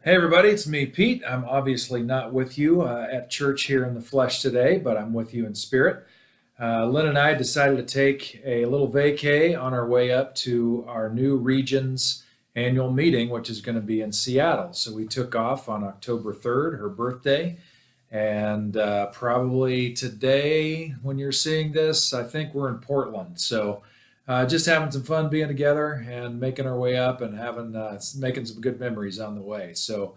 Hey everybody, it's me, Pete. I'm obviously not with you at church here in the flesh today, but I'm with you in spirit. Lynn and I decided to take a little vacay on our way up to our new region's annual meeting, which is going to be in Seattle. So we took off on October 3rd, her birthday, and probably today, when you're seeing this, I think we're in Portland. So just having some fun being together and making our way up and having making some good memories on the way. So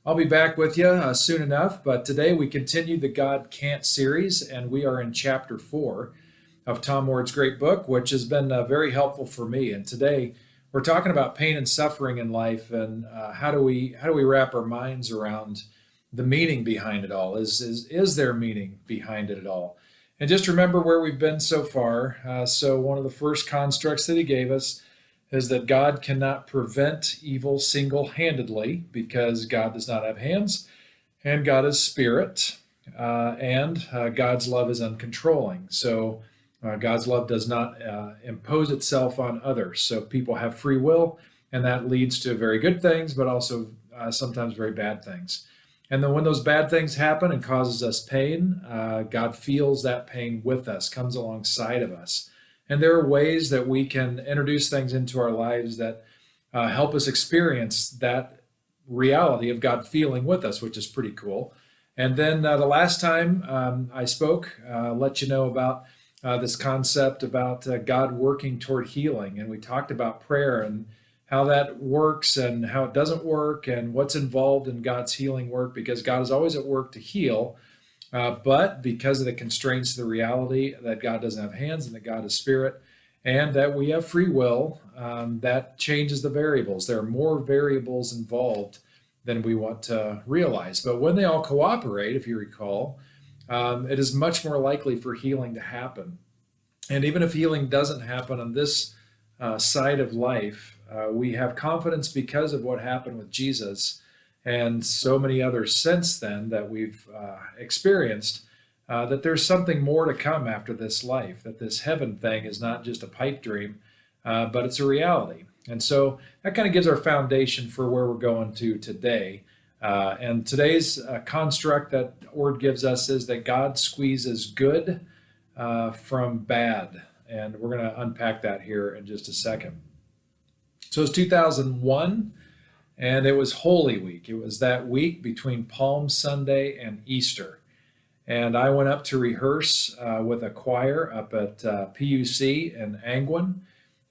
I'll be back with you soon enough. But today we continue the God Can't series, and we are in chapter 4 of Tom Ward's great book, which has been very helpful for me. And today we're talking about pain and suffering in life, and how do we wrap our minds around the meaning behind it all? Is there meaning behind it at all? And just remember where we've been so far. So one of the first constructs that he gave us is that God cannot prevent evil single-handedly because God does not have hands, and God is spirit, and God's love is uncontrolling. So God's love does not impose itself on others. So people have free will, and that leads to very good things, but also sometimes very bad things. And then when those bad things happen and causes us pain, God feels that pain with us, comes alongside of us. And there are ways that we can introduce things into our lives that help us experience that reality of God feeling with us, which is pretty cool. And then the last time I spoke, let you know about this concept about God working toward healing. And we talked about prayer and how that works and how it doesn't work and what's involved in God's healing work, because God is always at work to heal. But because of the constraints of the reality that God doesn't have hands and that God is spirit and that we have free will, that changes the variables. There are more variables involved than we want to realize. But when they all cooperate, if you recall, it is much more likely for healing to happen. And even if healing doesn't happen on this side of life, we have confidence because of what happened with Jesus and so many others since then that we've experienced, that there's something more to come after this life, that this heaven thing is not just a pipe dream, but it's a reality. And so that kind of gives our foundation for where we're going to today. And today's construct that Ord gives us is that God squeezes good from bad. And we're going to unpack that here in just a second. So it's 2001, and it was Holy Week. It was that week between Palm Sunday and Easter. And I went up to rehearse with a choir up at PUC in Angwin,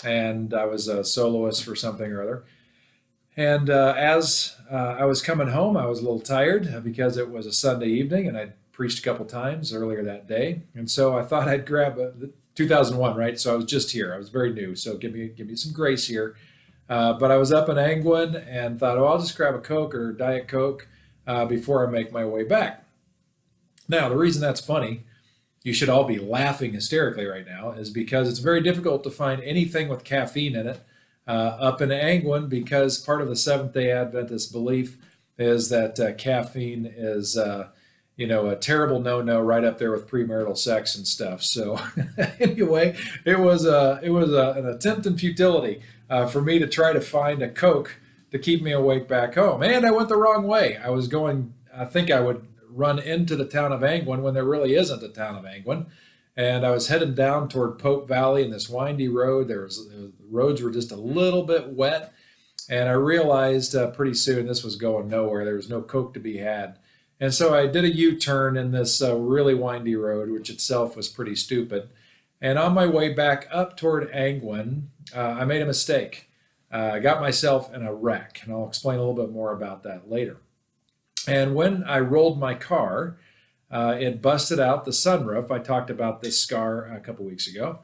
and I was a soloist for something or other. And as I was coming home, I was a little tired because it was a Sunday evening, and I'd preached a couple times earlier that day. And so I thought I'd grab 2001, right? So I was just here. I was very new, so give me some grace here. But I was up in Angwin and thought, oh, I'll just grab a Coke or Diet Coke before I make my way back. Now, the reason that's funny, you should all be hysterically right now, is because it's very difficult to find anything with caffeine in it up in Angwin, because part of the Seventh-day Adventist belief is that caffeine is a terrible no-no, right up there with premarital sex and stuff. So anyway, it was an attempt in futility for me to try to find a Coke to keep me awake back home. And I went the wrong way. I think I would run into the town of Angwin when there really isn't a town of Angwin. And I was heading down toward Pope Valley in this windy road. The roads were just a little bit wet. And I realized pretty soon this was going nowhere. There was no Coke to be had. And so I did a U-turn in this really windy road, which itself was pretty stupid. And on my way back up toward Angwin, I made a mistake. I got myself in a wreck, and I'll explain a little bit more about that later. And when I rolled my car, it busted out the sunroof. I talked about this scar a couple weeks ago.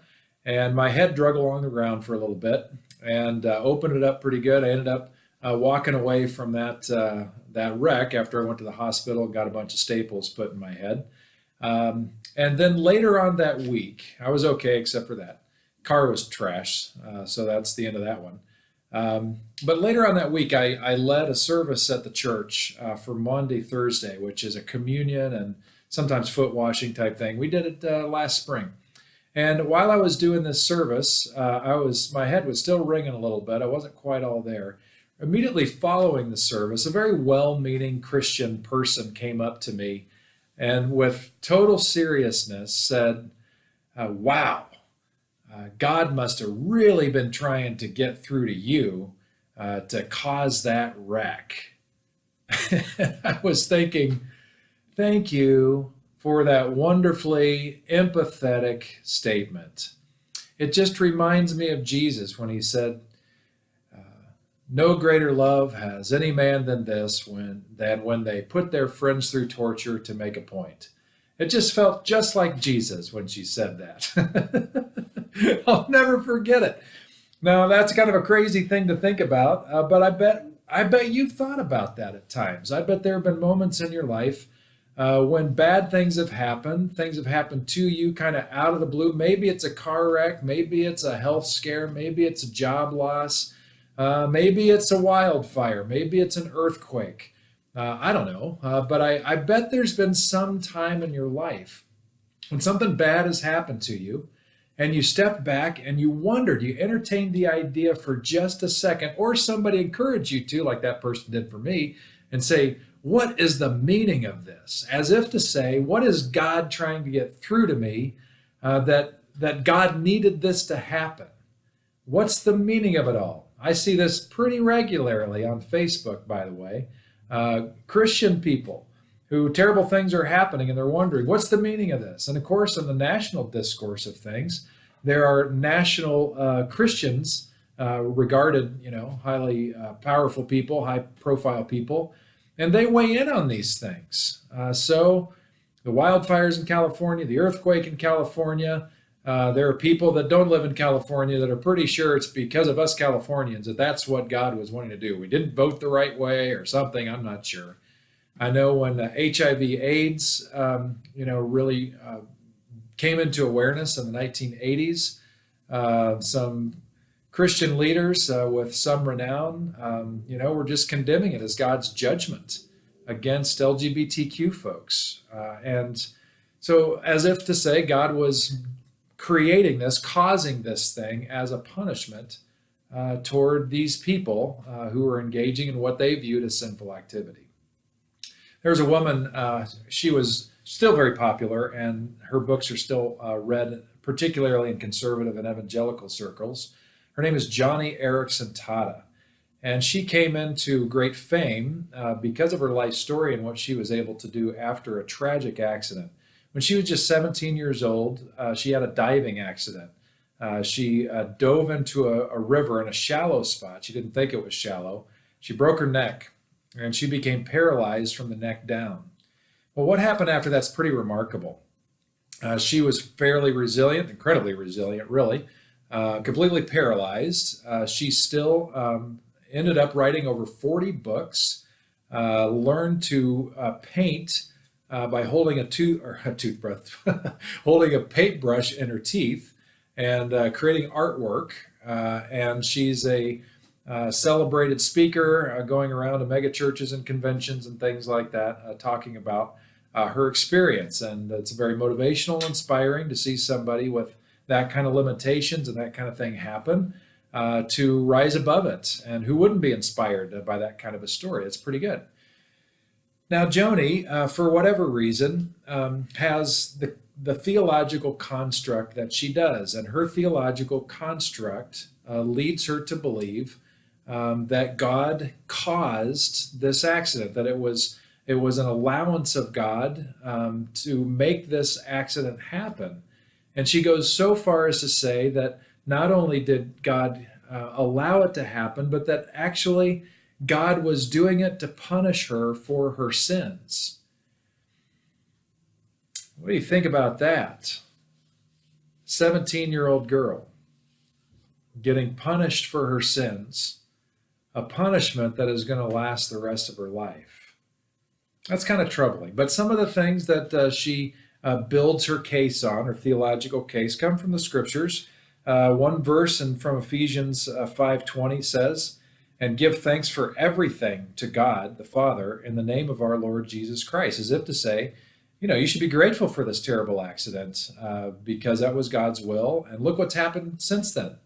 And my head drug along the ground for a little bit and opened it up pretty good. I ended up walking away from that wreck after I went to the hospital and got a bunch of staples put in my head. And then later on that week, I was okay except for that. Car was trash, so that's the end of that one. But later on that week, I led a service at the church for Maundy Thursday, which is a communion and sometimes foot washing type thing. We did it last spring. And while I was doing this service, my head was still ringing a little bit. I wasn't quite all there. immediately following the service, a very well-meaning Christian person came up to me and with total seriousness said, wow, God must have really been trying to get through to you to cause that wreck. I was thinking, thank you for that wonderfully empathetic statement. It just reminds me of Jesus when he said, no greater love has any man than this than when they put their friends through torture to make a point. It just felt just like Jesus when she said that. I'll never forget it. Now, that's kind of a crazy thing to think about, but I bet you've thought about that at times. I bet there have been moments in your life when bad things have happened to you kind of out of the blue. Maybe it's a car wreck, maybe it's a health scare, maybe it's a job loss, maybe it's a wildfire, maybe it's an earthquake. I don't know, but I bet there's been some time in your life when something bad has happened to you and you stepped back and you wondered, you entertained the idea for just a second, or somebody encouraged you to, like that person did for me, and say, what is the meaning of this? As if to say, what is God trying to get through to me that God needed this to happen? What's the meaning of it all? I see this pretty regularly on Facebook, by the way. Christian people who terrible things are happening and they're wondering, what's the meaning of this? And of course, in the national discourse of things, there are national Christians, regarded, highly powerful people, high profile people, and they weigh in on these things. So the wildfires in California, the earthquake in California, there are people that don't live in California that are pretty sure it's because of us Californians that that's what God was wanting to do. We didn't vote the right way or something. I'm not sure. I know when HIV/AIDS, really came into awareness in the 1980s, some Christian leaders with some renown, were just condemning it as God's judgment against LGBTQ folks. And so as if to say God was creating this, causing this thing as a punishment toward these people who were engaging in what they viewed as sinful activity. There was a woman, she was still very popular, and her books are still read, particularly in conservative and evangelical circles. Her name is Johnny Erickson Tata, and she came into great fame because of her life story and what she was able to do after a tragic accident. When she was just 17 years old, she had a diving accident. She dove into a river in a shallow spot. She didn't think it was shallow. She broke her neck, and she became paralyzed from the neck down. Well, what happened after that's pretty remarkable. She was fairly resilient, incredibly resilient, really, completely paralyzed. She still ended up writing over 40 books, learned to paint by holding a toothbrush, holding a paintbrush in her teeth, and creating artwork. And she's a celebrated speaker going around to mega churches and conventions and things like that, talking about her experience. And it's very motivational, inspiring to see somebody with that kind of limitations and that kind of thing happen to rise above it. And who wouldn't be inspired by that kind of a story? It's pretty good. Now, Joni, for whatever reason, has the theological construct that she does. And her theological construct leads her to believe that God caused this accident, that it was an allowance of God to make this accident happen. And she goes so far as to say that not only did God allow it to happen, but that actually God was doing it to punish her for her sins. What do you think about that? 17-year-old girl getting punished for her sins, a punishment that is going to last the rest of her life. That's kind of troubling. But some of the things that she builds her case on, her theological case, come from the scriptures. One verse from Ephesians 5:20 says, "And give thanks for everything to God the Father in the name of our Lord Jesus Christ," as if to say, you should be grateful for this terrible accident because that was God's will, and look what's happened since then.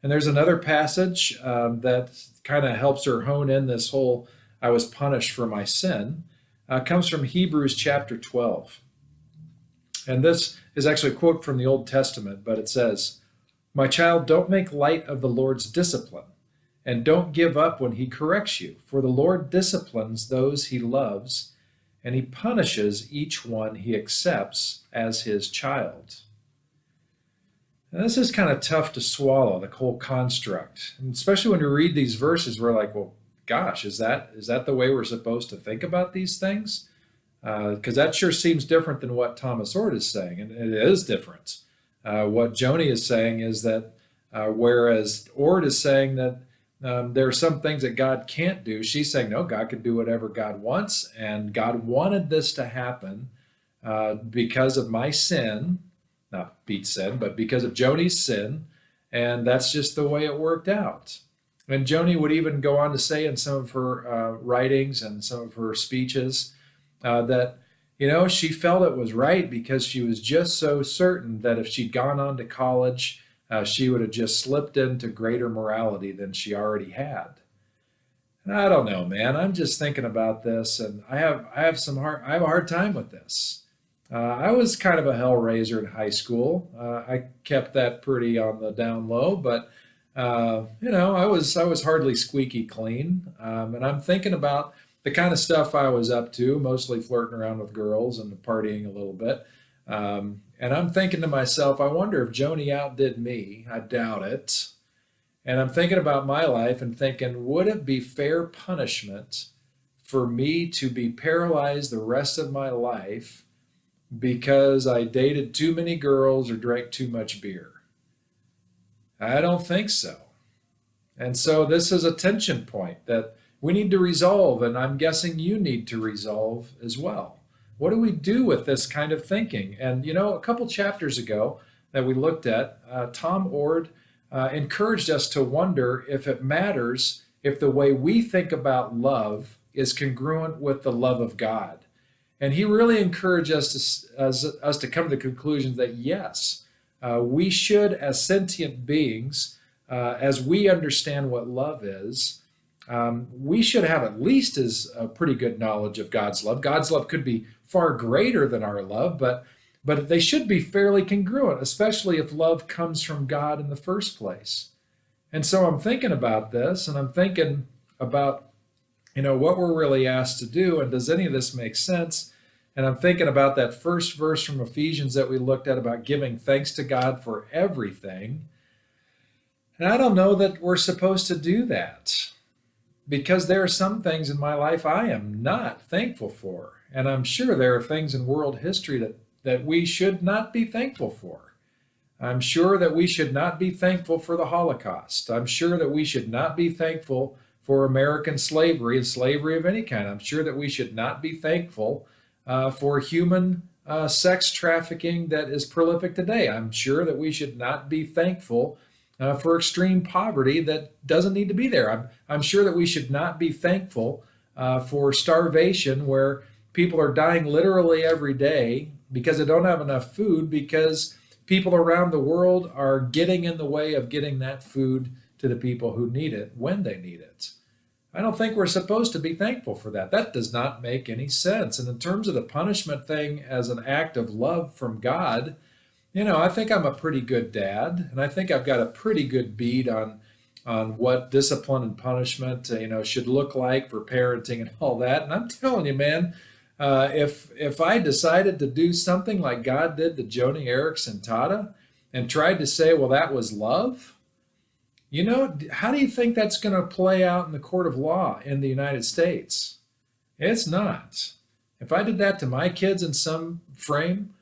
And there's another passage that kind of helps her hone in this whole I was punished for my sin. Comes from Hebrews chapter 12. And this is actually a quote from the Old Testament, but it says, "My child, don't make light of the Lord's discipline, and don't give up when he corrects you, for the Lord disciplines those he loves, and he punishes each one he accepts as his child." And this is kind of tough to swallow, the whole construct. And especially when we read these verses, we're like, well, gosh, is that the way we're supposed to think about these things? Because that sure seems different than what Thomas Ord is saying, and it is different. What Joni is saying is that whereas Ord is saying that there are some things that God can't do, she's saying, no, God can do whatever God wants, and God wanted this to happen because of my sin, not Pete's sin, but because of Joni's sin, and that's just the way it worked out. And Joni would even go on to say in some of her writings and some of her speeches that, she felt it was right because she was just so certain that if she'd gone on to college, she would have just slipped into greater morality than she already had. And I don't know, man. I'm just thinking about this, and I have a hard time with this. I was kind of a hellraiser in high school. I kept that pretty on the down low, but I was hardly squeaky clean. And I'm thinking about the kind of stuff I was up to, mostly flirting around with girls and partying a little bit. And I'm thinking to myself, I wonder if Joni outdid me. I doubt it. And I'm thinking about my life and thinking, would it be fair punishment for me to be paralyzed the rest of my life because I dated too many girls or drank too much beer? I don't think so. And so this is a tension point that we need to resolve, and I'm guessing you need to resolve as well. What do we do with this kind of thinking? And a couple chapters ago that we looked at, Tom Ord encouraged us to wonder if it matters if the way we think about love is congruent with the love of God. And he really encouraged us to come to the conclusion that yes, we should, as sentient beings, as we understand what love is, we should have at least as a pretty good knowledge of God's love. God's love could be far greater than our love, but they should be fairly congruent, especially if love comes from God in the first place. And so I'm thinking about this, and I'm thinking about what we're really asked to do, and does any of this make sense? And I'm thinking about that first verse from Ephesians that we looked at about giving thanks to God for everything. And I don't know that we're supposed to do that, because there are some things in my life I am not thankful for. And I'm sure there are things in world history that we should not be thankful for. I'm sure that we should not be thankful for the Holocaust. I'm sure that we should not be thankful for American slavery and slavery of any kind. I'm sure that we should not be thankful for human sex trafficking that is prolific today. I'm sure that we should not be thankful for extreme poverty that doesn't need to be there. I'm sure that we should not be thankful for starvation where people are dying literally every day because they don't have enough food because people around the world are getting in the way of getting that food to the people who need it when they need it. I don't think we're supposed to be thankful for that. That does not make any sense. And in terms of the punishment thing as an act of love from God, I think I'm a pretty good dad, and I think I've got a pretty good bead on what discipline and punishment, should look like for parenting and all that. And I'm telling you, man, if I decided to do something like God did to Joni Eareckson Tada and tried to say, well, that was love, how do you think that's going to play out in the court of law in the United States? It's not. If I did that to my kids in some frame,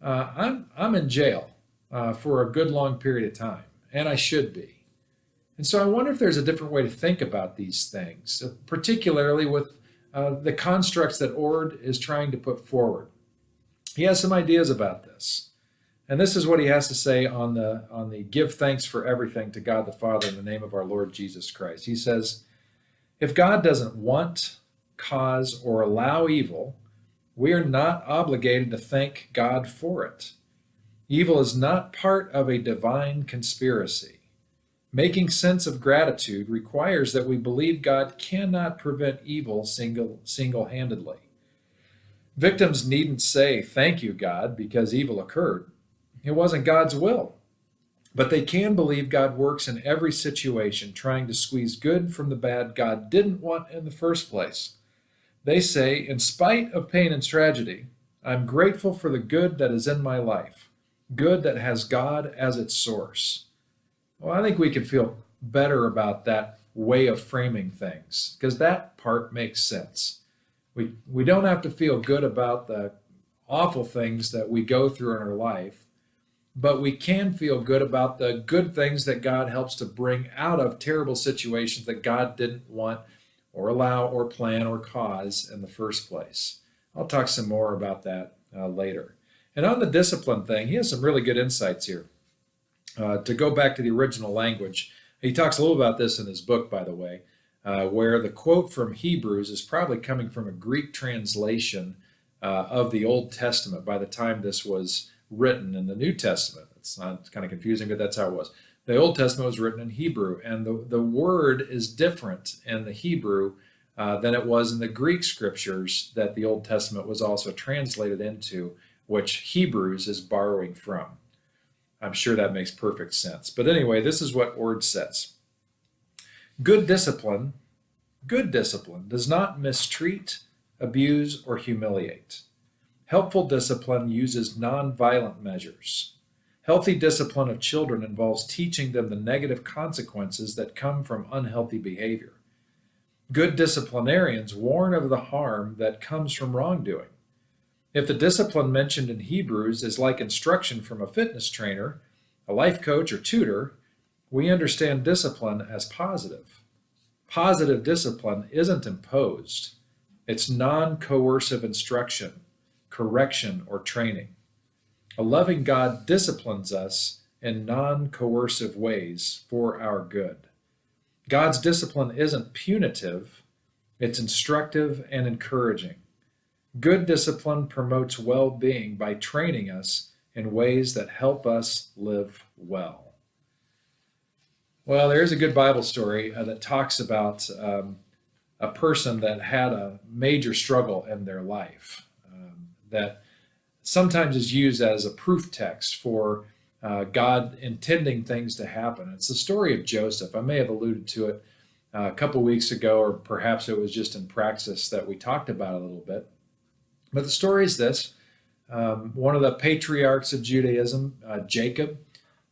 I'm in jail for a good long period of time, and I should be. And so I wonder if there's a different way to think about these things, particularly with the constructs that Ord is trying to put forward. He has some ideas about this. And this is what he has to say on the give thanks for everything to God the Father in the name of our Lord Jesus Christ. He says, if God doesn't want, cause, or allow evil, we are not obligated to thank God for it. Evil is not part of a divine conspiracy. Making sense of gratitude requires that we believe God cannot prevent evil single-handedly. Victims needn't say, "Thank you, God," because evil occurred. It wasn't God's will. But they can believe God works in every situation, trying to squeeze good from the bad God didn't want in the first place. They say, "In spite of pain and tragedy, I'm grateful for the good that is in my life, good that has God as its source." Well, I think we can feel better about that way of framing things because that part makes sense. We don't have to feel good about the awful things that we go through in our life, but we can feel good about the good things that God helps to bring out of terrible situations that God didn't want or allow or plan or cause in the first place. I'll talk some more about that later. And on the discipline thing, he has some really good insights here. To go back to the original language, he talks a little about this in his book, by the way, where the quote from Hebrews is probably coming from a Greek translation of the Old Testament by the time this was written in the New Testament. It's kind of confusing, but that's how it was. The Old Testament was written in Hebrew, and the word is different in the Hebrew than it was in the Greek scriptures that the Old Testament was also translated into, which Hebrews is borrowing from. I'm sure that makes perfect sense. But anyway, this is what word says. Good discipline does not mistreat, abuse, or humiliate. Helpful discipline uses nonviolent measures. Healthy discipline of children involves teaching them the negative consequences that come from unhealthy behavior. Good disciplinarians warn of the harm that comes from wrongdoing. If the discipline mentioned in Hebrews is like instruction from a fitness trainer, a life coach, or tutor, we understand discipline as positive. Positive discipline isn't imposed. It's non-coercive instruction, correction, or training. A loving God disciplines us in non-coercive ways for our good. God's discipline isn't punitive, it's instructive and encouraging. Good discipline promotes well-being by training us in ways that help us live well. Well, there's a good Bible story that talks about a person that had a major struggle in their life that sometimes is used as a proof text for God intending things to happen. It's the story of Joseph. I may have alluded to it a couple weeks ago, or perhaps it was just in praxis that we talked about a little bit. But the story is this. One of the patriarchs of Judaism, Jacob,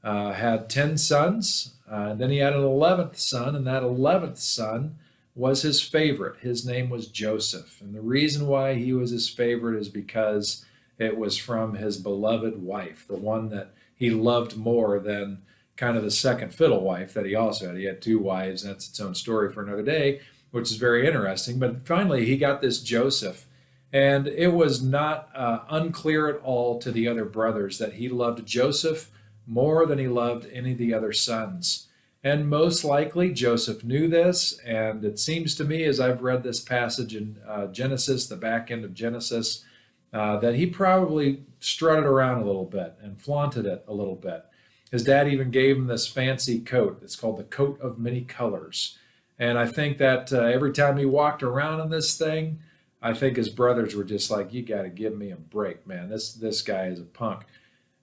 had 10 sons. And then he had an 11th son, and that 11th son was his favorite. His name was Joseph. And the reason why he was his favorite is because it was from his beloved wife, the one that he loved more than kind of the second fiddle wife that he also had. He had two wives. That's its own story for another day, which is very interesting. But finally, he got this Joseph. And it was not unclear at all to the other brothers that he loved Joseph more than he loved any of the other sons. And most likely Joseph knew this, and it seems to me as I've read this passage in Genesis, the back end of Genesis, that he probably strutted around a little bit and flaunted it a little bit. His dad even gave him this fancy coat. It's called the coat of many colors. And I think that every time he walked around in this thing, I think his brothers were just like, "You got to give me a break, man. This guy is a punk."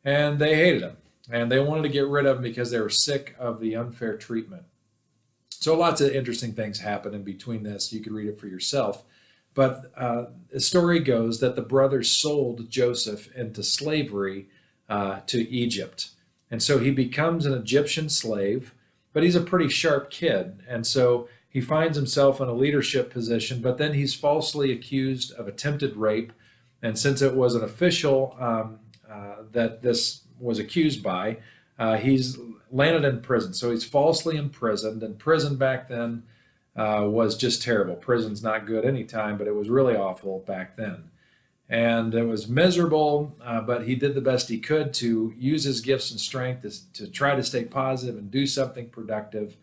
And they hated him. And they wanted to get rid of him because they were sick of the unfair treatment. So lots of interesting things happen in between this. You could read it for yourself. But the story goes that the brothers sold Joseph into slavery to Egypt. And so he becomes an Egyptian slave, but he's a pretty sharp kid. And so he finds himself in a leadership position, but then he's falsely accused of attempted rape. And since it was an official that this was accused by, he's landed in prison. So he's falsely imprisoned, and prison back then was just terrible. Prison's not good anytime, but it was really awful back then. And it was miserable, but he did the best he could to use his gifts and strength to try to stay positive and do something productive.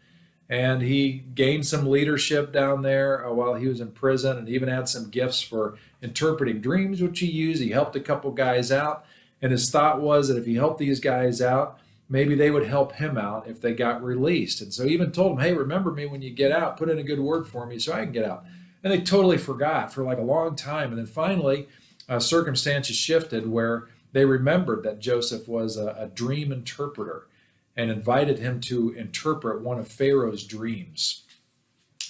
And he gained some leadership down there while he was in prison, and even had some gifts for interpreting dreams, which he used. He helped a couple guys out. And his thought was that if he helped these guys out, maybe they would help him out if they got released. And so he even told them, hey, remember me when you get out, put in a good word for me so I can get out. And they totally forgot for like a long time. And then finally, circumstances shifted where they remembered that Joseph was a dream interpreter and invited him to interpret one of Pharaoh's dreams.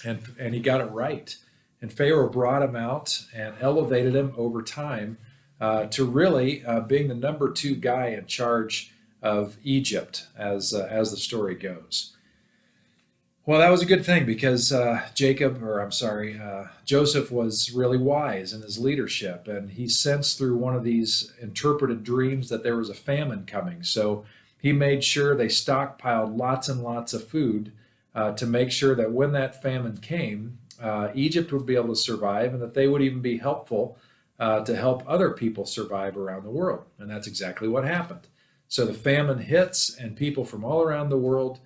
And he got it right. And Pharaoh brought him out and elevated him over time to really being the number 2 guy in charge of Egypt, as the story goes. Well, that was a good thing because Joseph was really wise in his leadership, and he sensed through one of these interpreted dreams that there was a famine coming. So he made sure they stockpiled lots and lots of food to make sure that when that famine came, Egypt would be able to survive, and that they would even be helpful to help other people survive around the world. And that's exactly what happened. So the famine hits, and people from all around the world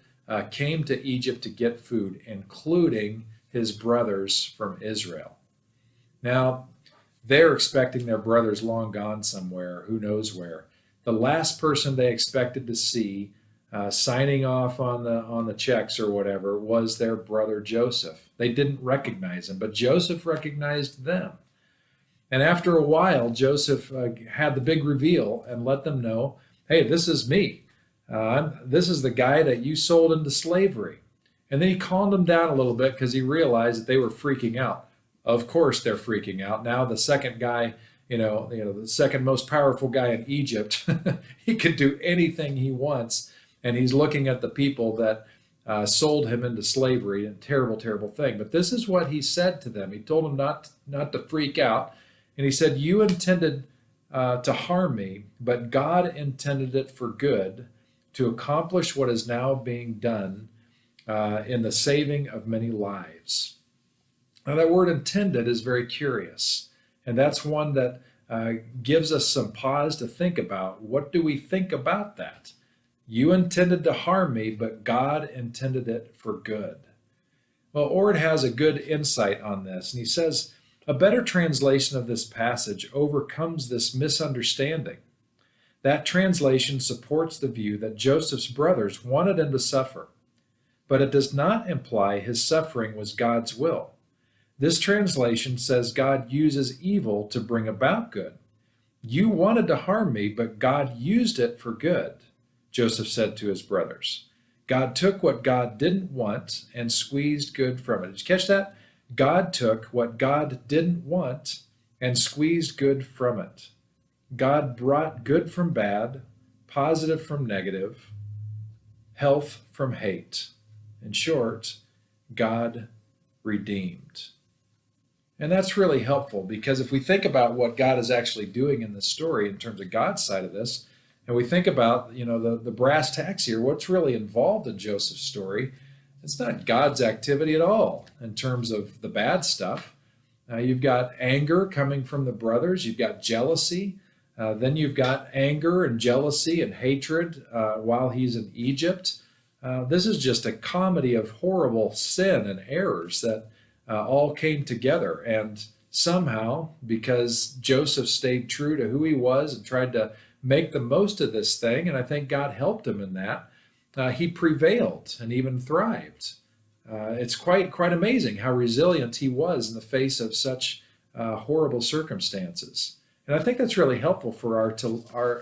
came to Egypt to get food, including his brothers from Israel. Now, they're expecting their brothers long gone somewhere, who knows where. The last person they expected to see signing off on the checks or whatever was their brother Joseph. They didn't recognize him, but Joseph recognized them. And after a while, Joseph had the big reveal and let them know, hey, this is me. This is the guy that you sold into slavery. And then he calmed them down a little bit because he realized that they were freaking out. Of course they're freaking out. Now the second guy, the second most powerful guy in Egypt, he could do anything he wants. And he's looking at the people that sold him into slavery, a terrible, terrible thing. But this is what he said to them. He told them not to freak out. And he said, you intended to harm me, but God intended it for good, to accomplish what is now being done in the saving of many lives. Now that word intended is very curious, and that's one that gives us some pause to think about. What do we think about that? You intended to harm me, but God intended it for good. Well, Ord has a good insight on this, and he says, a better translation of this passage overcomes this misunderstanding. That translation supports the view that Joseph's brothers wanted him to suffer, but it does not imply his suffering was God's will. This translation says God uses evil to bring about good. You wanted to harm me, but God used it for good, Joseph said to his brothers. God took what God didn't want and squeezed good from it. Did you catch that? God took what God didn't want and squeezed good from it. God brought good from bad, positive from negative, health from hate. In short, God redeemed. And that's really helpful because if we think about what God is actually doing in this story in terms of God's side of this, and we think about, the brass tacks here, what's really involved in Joseph's story, it's not God's activity at all in terms of the bad stuff. You've got anger coming from the brothers. You've got jealousy. Then you've got anger and jealousy and hatred while he's in Egypt. This is just a comedy of horrible sin and errors that all came together. And somehow, because Joseph stayed true to who he was and tried to make the most of this thing, and I think God helped him in that, he prevailed and even thrived. It's quite amazing how resilient he was in the face of such horrible circumstances. And I think that's really helpful for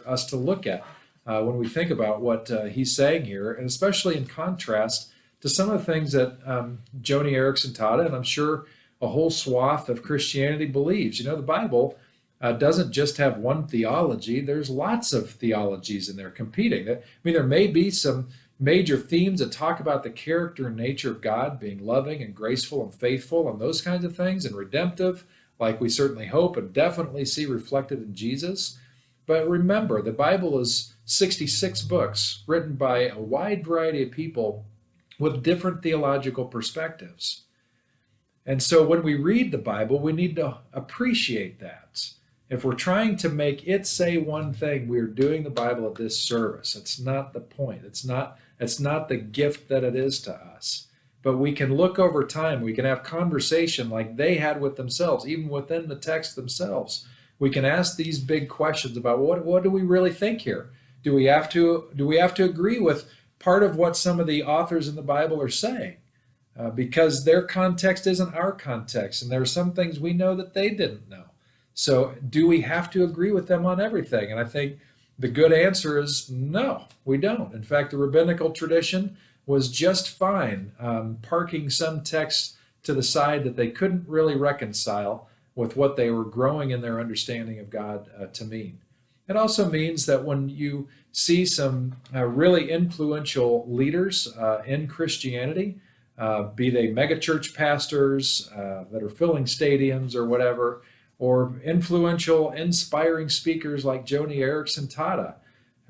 us to look at when we think about what he's saying here, and especially in contrast to some of the things that Joni Eareckson taught, and I'm sure a whole swath of Christianity believes. The Bible doesn't just have one theology. There's lots of theologies in there competing. There may be some major themes that talk about the character and nature of God being loving and graceful and faithful and those kinds of things, and redemptive, like we certainly hope and definitely see reflected in Jesus. But remember, the Bible is 66 books written by a wide variety of people with different theological perspectives. And so when we read the Bible, we need to appreciate that. If we're trying to make it say one thing, we're doing the Bible a disservice. It's not the point. It's not the gift that it is to us. But we can look over time. We can have conversation like they had with themselves, even within the text themselves. We can ask these big questions about what do we really think here? Do we have to agree with part of what some of the authors in the Bible are saying? Because their context isn't our context, and there are some things we know that they didn't know. So do we have to agree with them on everything? And I think the good answer is no, we don't. In fact, the rabbinical tradition was just fine parking some texts to the side that they couldn't really reconcile with what they were growing in their understanding of God to mean. It also means that when you see some really influential leaders in Christianity, be they megachurch pastors that are filling stadiums or whatever, or influential, inspiring speakers like Joni Eareckson Tada.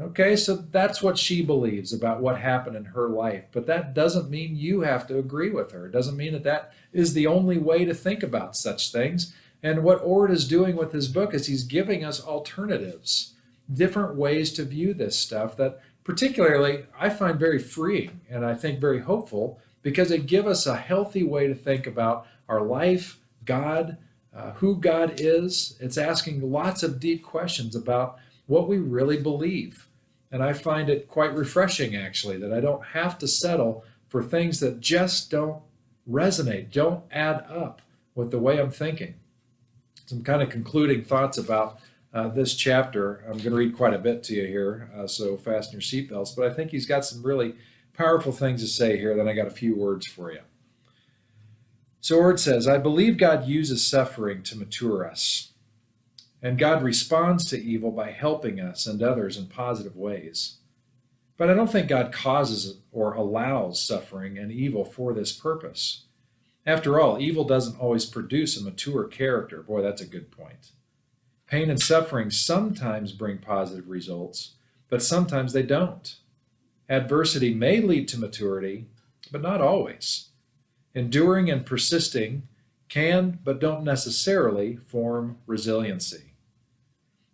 Okay, so that's what she believes about what happened in her life, but that doesn't mean you have to agree with her. It doesn't mean that that is the only way to think about such things. And what Ord is doing with his book is he's giving us alternatives, different ways to view this stuff that particularly I find very freeing and I think very hopeful, because it gives us a healthy way to think about our life, God, who God is. It's asking lots of deep questions about what we really believe. And I find it quite refreshing, actually, that I don't have to settle for things that just don't resonate, don't add up with the way I'm thinking. Some kind of concluding thoughts about this chapter. I'm going to read quite a bit to you here, so fasten your seatbelts. But I think he's got some really powerful things to say here. Then I got a few words for you. So Ord says, I believe God uses suffering to mature us. And God responds to evil by helping us and others in positive ways. But I don't think God causes or allows suffering and evil for this purpose. After all, evil doesn't always produce a mature character. Boy, that's a good point. Pain and suffering sometimes bring positive results, but sometimes they don't. Adversity may lead to maturity, but not always. Enduring and persisting can, but don't necessarily, form resiliency.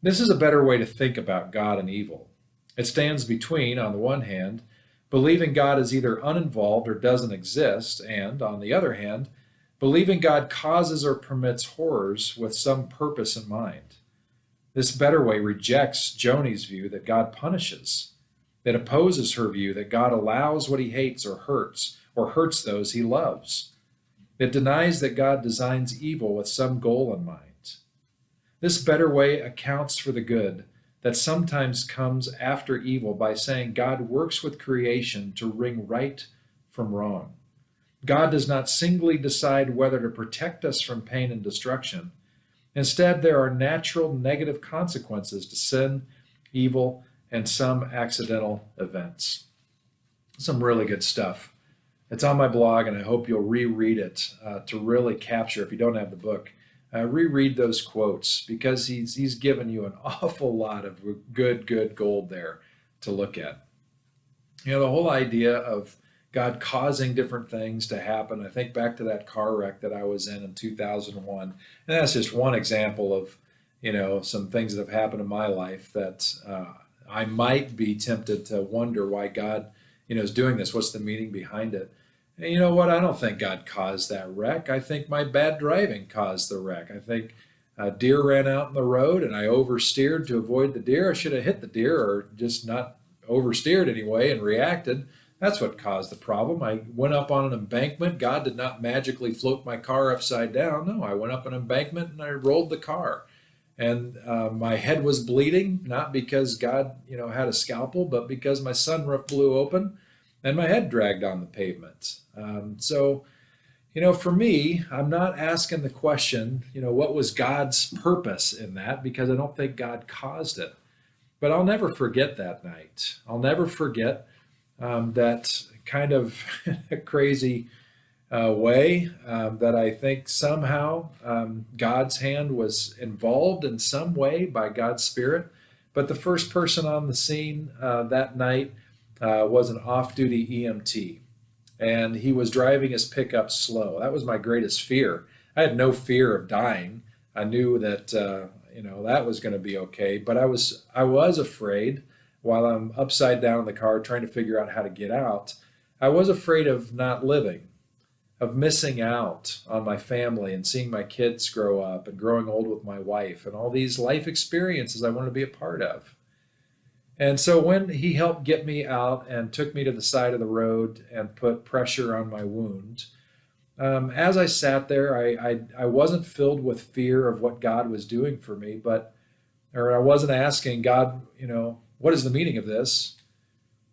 This is a better way to think about God and evil. It stands between, on the one hand, believing God is either uninvolved or doesn't exist, and, on the other hand, believing God causes or permits horrors with some purpose in mind. This better way rejects Joni's view that God punishes. It opposes her view that God allows what he hates or hurts those he loves. It denies that God designs evil with some goal in mind. This better way accounts for the good that sometimes comes after evil by saying God works with creation to wring right from wrong. God does not singly decide whether to protect us from pain and destruction. Instead, there are natural negative consequences to sin, evil, and some accidental events. Some really good stuff. It's on my blog, and I hope you'll reread it to really capture, if you don't have the book, reread those quotes, because he's given you an awful lot of good gold there to look at. You know, the whole idea of God causing different things to happen. I think back to that car wreck that I was in 2001, and that's just one example of, you know, some things that have happened in my life that I might be tempted to wonder why God, you know, is doing this. What's the meaning behind it? And you know what? I don't think God caused that wreck. I think my bad driving caused the wreck. I think a deer ran out in the road and I oversteered to avoid the deer. I should have hit the deer, or just not oversteered anyway and reacted. That's what caused the problem. I went up on an embankment. God did not magically float my car upside down. No, I went up an embankment and I rolled the car. And my head was bleeding, not because God, you know, had a scalpel, but because my sunroof blew open and my head dragged on the pavement. So, you know, for me, I'm not asking the question, you know, what was God's purpose in that? Because I don't think God caused it. But I'll never forget that night. I'll never forget that kind of crazy way that I think somehow God's hand was involved in some way by God's Spirit. But the first person on the scene that night was an off-duty EMT. And he was driving his pickup slow. That was my greatest fear. I had no fear of dying. I knew that you know, that was going to be okay. But I was afraid, while I'm upside down in the car trying to figure out how to get out, I was afraid of not living, of missing out on my family and seeing my kids grow up and growing old with my wife and all these life experiences I want to be a part of. And so when he helped get me out and took me to the side of the road and put pressure on my wound, as I sat there, I wasn't filled with fear of what God was doing for me, or I wasn't asking God, what is the meaning of this?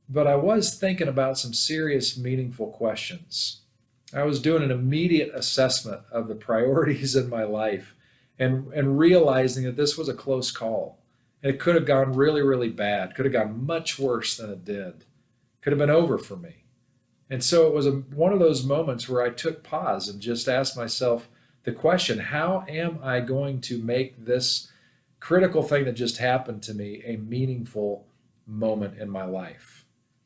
But I was thinking about some serious, meaningful questions. I was doing an immediate assessment of the priorities in my life and realizing that this was a close call. And it could have gone really, really bad, could have gone much worse than it did, could have been over for me. And so it was one of those moments where I took pause and just asked myself the question, how am I going to make this critical thing that just happened to me a meaningful moment in my life?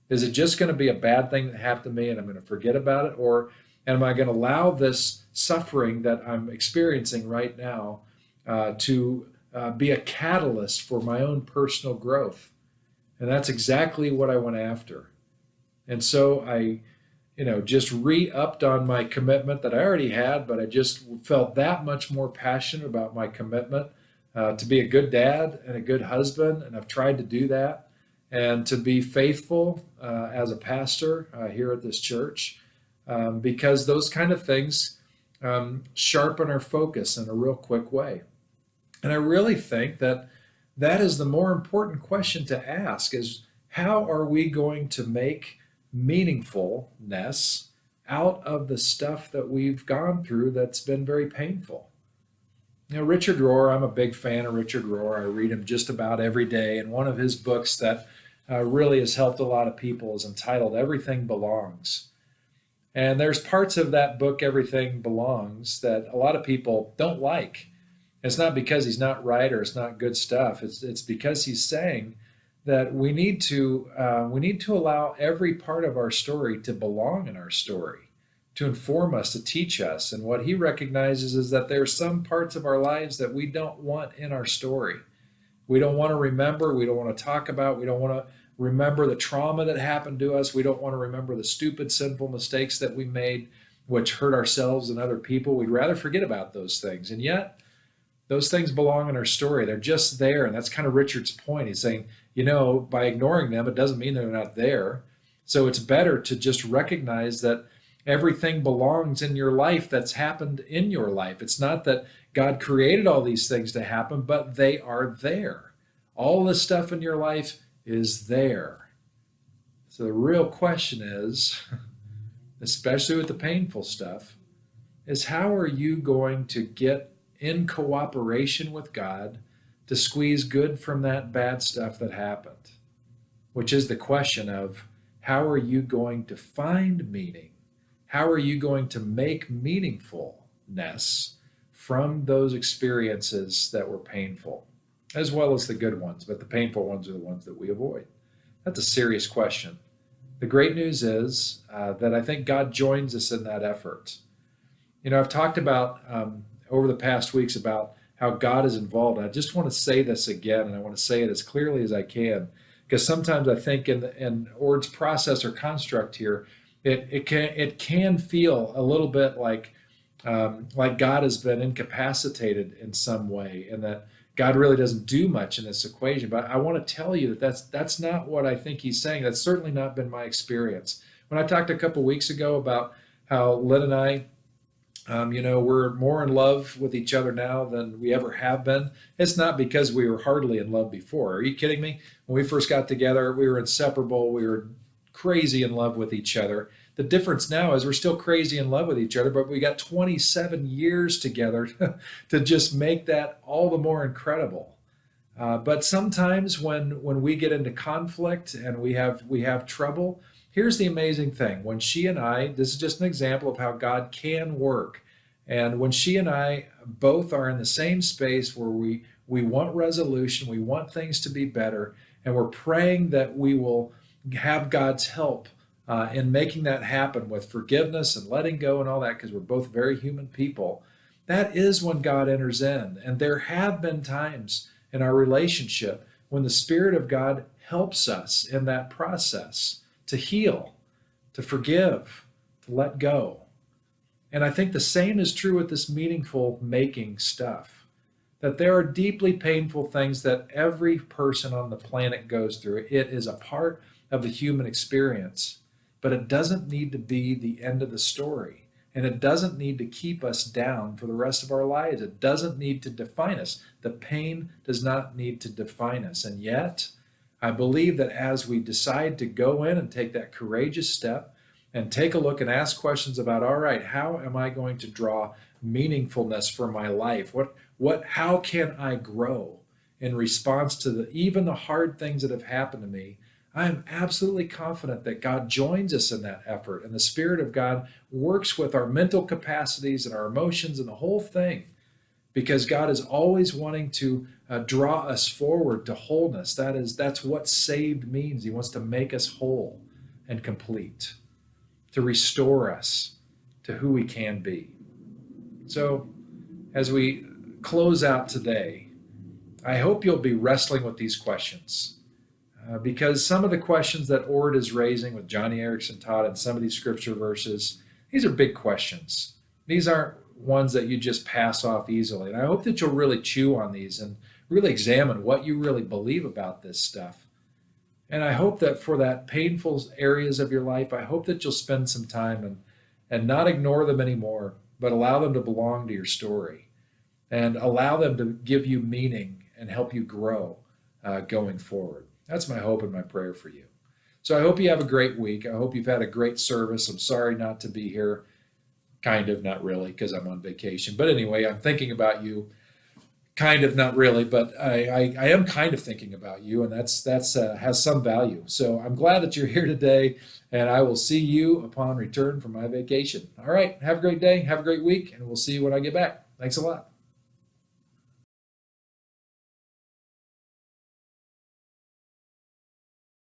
Is it just going to be a bad thing that happened to me and I'm going to forget about it? Or am I going to allow this suffering that I'm experiencing right now to be a catalyst for my own personal growth? And that's exactly what I went after. And so I just re-upped on my commitment that I already had, but I just felt that much more passionate about my commitment to be a good dad and a good husband, and I've tried to do that, and to be faithful as a pastor here at this church, because those kind of things sharpen our focus in a real quick way. And I really think that that is the more important question to ask is, how are we going to make meaningfulness out of the stuff that we've gone through that's been very painful? Richard Rohr, I'm a big fan of Richard Rohr. I read him just about every day. And one of his books that really has helped a lot of people is entitled Everything Belongs. And there's parts of that book, Everything Belongs, that a lot of people don't like. It's not because he's not right or it's not good stuff. It's because he's saying that we need to allow every part of our story to belong in our story, to inform us, to teach us. And what he recognizes is that there are some parts of our lives that we don't want in our story. We don't want to remember. We don't want to talk about. We don't want to remember the trauma that happened to us. We don't want to remember the stupid, sinful mistakes that we made, which hurt ourselves and other people. We'd rather forget about those things. And yet, those things belong in our story. They're just there. And that's kind of Richard's point. He's saying, by ignoring them, it doesn't mean they're not there. So it's better to just recognize that everything belongs in your life that's happened in your life. It's not that God created all these things to happen, but they are there. All the stuff in your life is there. So the real question is, especially with the painful stuff, is how are you going to get in cooperation with God to squeeze good from that bad stuff that happened? Which is the question of, how are you going to find meaning? How are you going to make meaningfulness from those experiences that were painful, as well as the good ones, but the painful ones are the ones that we avoid? That's a serious question. The great news is that I think God joins us in that effort. I've talked about over the past weeks about how God is involved. I just want to say this again, and I want to say it as clearly as I can, because sometimes I think in Ord's process or construct here, it can feel a little bit like God has been incapacitated in some way, and that God really doesn't do much in this equation. But I want to tell you that that's not what I think he's saying. That's certainly not been my experience. When I talked a couple weeks ago about how Lynn and I, we're more in love with each other now than we ever have been. It's not because we were hardly in love before. Are you kidding me? When we first got together, we were inseparable. We were crazy in love with each other. The difference now is we're still crazy in love with each other, but we got 27 years together to just make that all the more incredible. But sometimes when we get into conflict and we have trouble, here's the amazing thing. When she and I, this is just an example of how God can work. And when she and I both are in the same space where we want resolution, we want things to be better, and we're praying that we will have God's help in making that happen with forgiveness and letting go and all that, because we're both very human people, that is when God enters in. And there have been times in our relationship when the Spirit of God helps us in that process to heal, to forgive, to let go. And I think the same is true with this meaningful making stuff. that there are deeply painful things that every person on the planet goes through. It is a part of the human experience, but it doesn't need to be the end of the story. And it doesn't need to keep us down for the rest of our lives. It doesn't need to define us. The pain does not need to define us. And yet, I believe that as we decide to go in and take that courageous step and take a look and ask questions about, all right, how am I going to draw meaningfulness for my life? How can I grow in response to even the hard things that have happened to me? I am absolutely confident that God joins us in that effort, and the Spirit of God works with our mental capacities and our emotions and the whole thing, because God is always wanting to draw us forward to wholeness. That's what saved means. He wants to make us whole and complete, to restore us to who we can be. So, as we close out today, I hope you'll be wrestling with these questions. Because some of the questions that Ord is raising with Johnny Erickson taught in some of these scripture verses, these are big questions. These aren't ones that you just pass off easily. And I hope that you'll really chew on these and really examine what you really believe about this stuff. And I hope that for that painful areas of your life, I hope that you'll spend some time and not ignore them anymore, but allow them to belong to your story and allow them to give you meaning and help you grow going forward. That's my hope and my prayer for you. So I hope you have a great week. I hope you've had a great service. I'm sorry not to be here. Kind of, not really, because I'm on vacation. But anyway, I'm thinking about you. Kind of, not really, but I am kind of thinking about you, and that's has some value. So I'm glad that you're here today, and I will see you upon return from my vacation. All right, have a great day, have a great week, and we'll see you when I get back. Thanks a lot.